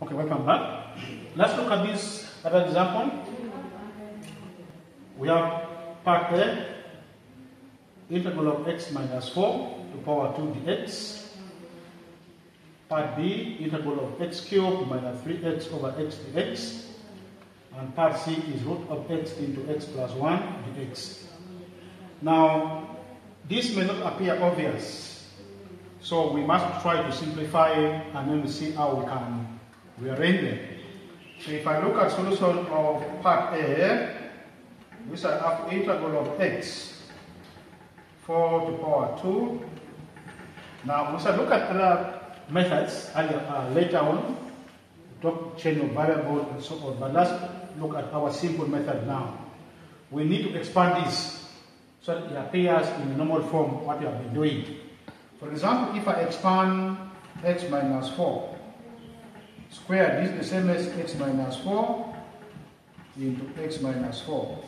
Okay, welcome back. Let's look at this other example. We have part A, integral of x minus 4 to power 2 dx. Part B, integral of x cubed minus 3x over x dx. And part C is root of x into x plus 1 dx. Now, this may not appear obvious, so we must try to simplify and then see how we can rearrange them. So if I look at solution of part A, which I have integral of x 4 to power 2. Now, once I look at other methods later on, talk change of variable and so on, but let's look at our simple method now. We need to expand this so that it appears in the normal form what we have been doing. For example, if I expand x minus 4 squared, this is the same as x minus 4 into x minus 4,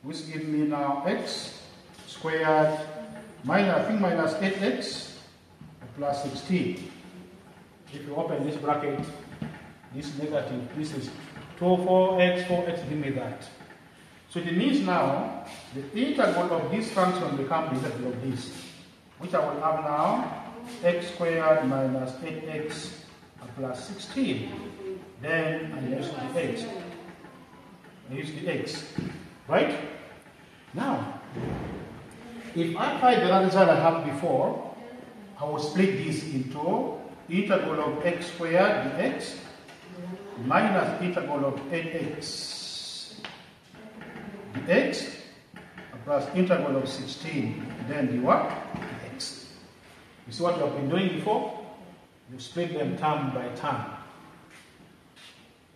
which gives me now x squared minus 8x plus 16. If you open this bracket, this negative, this is 4x, give me that. So it means now the integral of this function becomes the integral of this, which I will have now x squared minus 8x plus 16. Then I use the x. Right? Now, if I find the result I have before, I will split this into integral of x squared dx minus integral of 8x dx plus integral of 16, then the what? Dx. You see what you have been doing before? You split them term by term.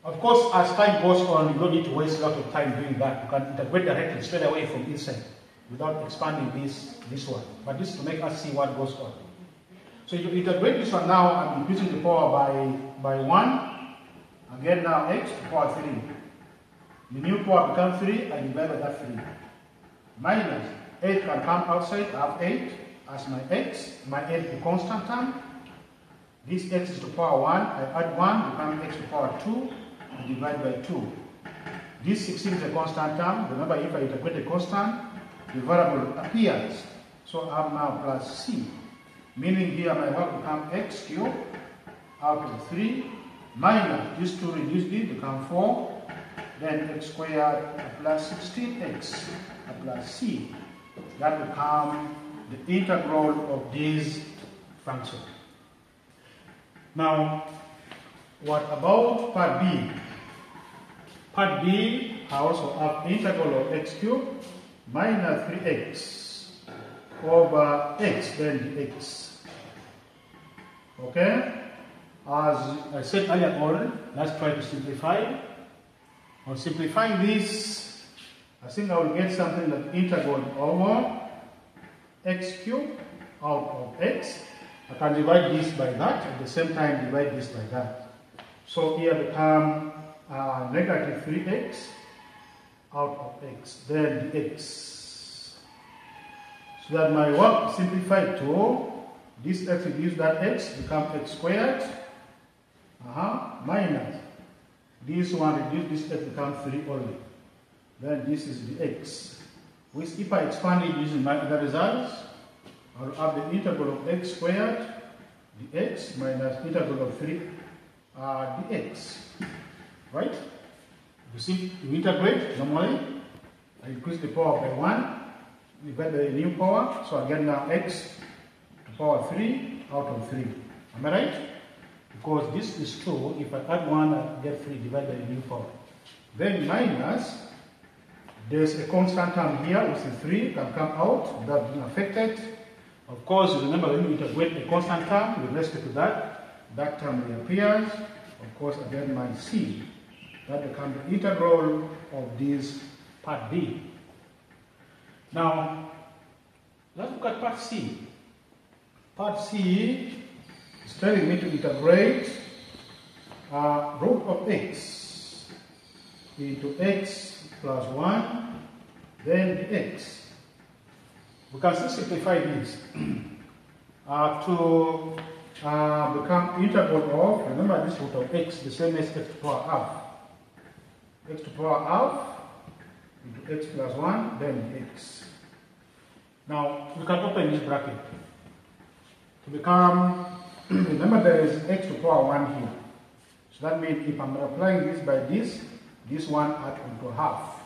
Of course, as time goes on, you don't need to waste a lot of time doing that. You can integrate directly straight away from inside without expanding this one. But this is to make us see what goes on. So you integrate this one now, I'm increasing the power by 1. Again now x to power 3. The new power becomes 3, I divide by that 3. Minus 8 can come outside, I have 8 as my x, my 8 the constant term. This x is to power 1, I add 1, becomes x to power 2, and divide by 2. This 16 is a constant term. Remember, if I integrate a constant, the variable appears. So I have now plus c. Meaning here my work becomes x cubed out of 3 minus these 2 reduce this become 4. Then x squared plus 16x plus c. That becomes the integral of this function. Now, what about part B? Part B, I also have integral of x cubed minus 3x over x, then dx. Okay? As I said earlier on, let's try to simplify. On simplifying this, I think I will get something like integral over x cubed out of x. I can divide this by that, at the same time divide this by that. So here become negative 3x out of x, then dx. So that my work simplified to this x reduce that x, become x squared, minus this one reduce this x, become 3 only. Then this is the x, which if I expand it using my other results, I will have the integral of x squared dx minus integral of 3 dx. Right? You see, you integrate normally, I increase the power by 1, we get the new power, so I get now x to power 3 out of 3. Am I right? Because this is true, if I add 1, I get 3 divided by the new power. Then minus, there's a constant term here, which is 3, can come out without being affected. Of course, remember when you integrate a constant term with respect to that term reappears. Of course, again my c. That becomes the integral of this part B. Now, let's look at part C. Part C is telling me to integrate root of x into x plus 1, then dx. We can still simplify this to become integral of, remember this root of x, the same as x to the power half. X to the power half into x plus 1, then x. Now, we can open this bracket to become, remember there is x to the power 1 here. So that means if I'm multiplying this by this one add onto half.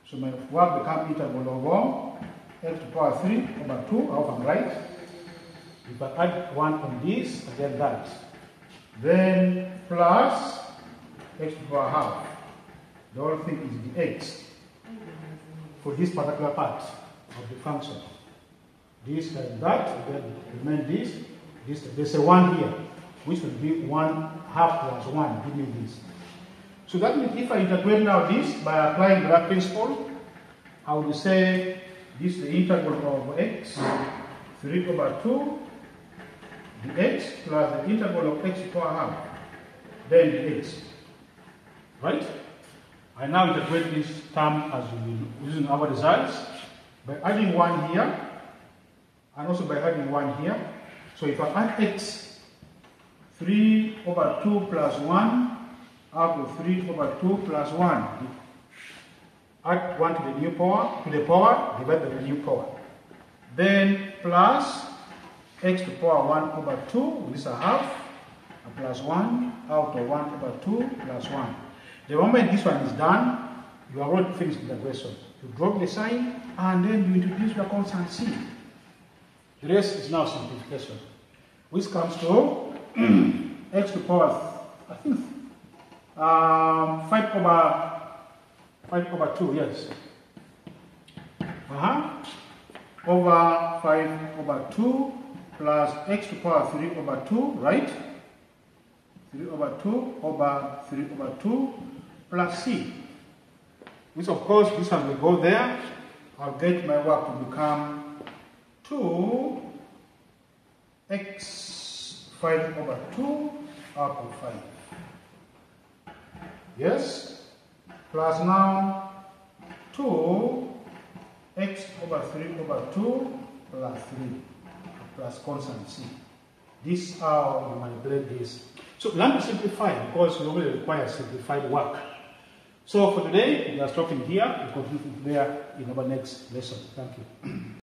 So my work becomes integral of x to the power 3 over 2, I hope I'm right. If I add 1 on this, I get that. Then plus x to the power half. The whole thing is the x for this particular part of the function. This like that, then remain this. There's a 1 here, which will be 1 half plus 1, give me this. So that means if I integrate now this by applying the principle, I would say this is the integral of x, 3 over 2, the x plus the integral of x to the power half, then the x. Right? I now integrate this term as we will using our results by adding 1 here and also by adding 1 here. So if I add x, 3 over 2 plus 1 up to 3 over 2 plus 1. Add 1 to the new power, divide by the new power. Then plus x to the power 1 over 2, this is a half, plus 1 out of 1 over 2 plus 1. The moment this one is done, you are already finished with the question. You drop the sign and then you introduce the constant c. The rest is now simplification, which comes to x to the power, I think, 5 over 2, yes. Over 5 over 2 plus x to the power 3 over 2, right? 3 over 2 over 3 over 2 plus c. Which of course, this one will go there. I'll get my work to become 2x 5 over 2 up to 5. Yes? Plus now 2x over 3 over 2 plus 3 plus constant c. This is how you manipulate this. So learn to simplify because you will require simplified work. So for today, we are stopping here. We'll continue there in our next lesson. Thank you.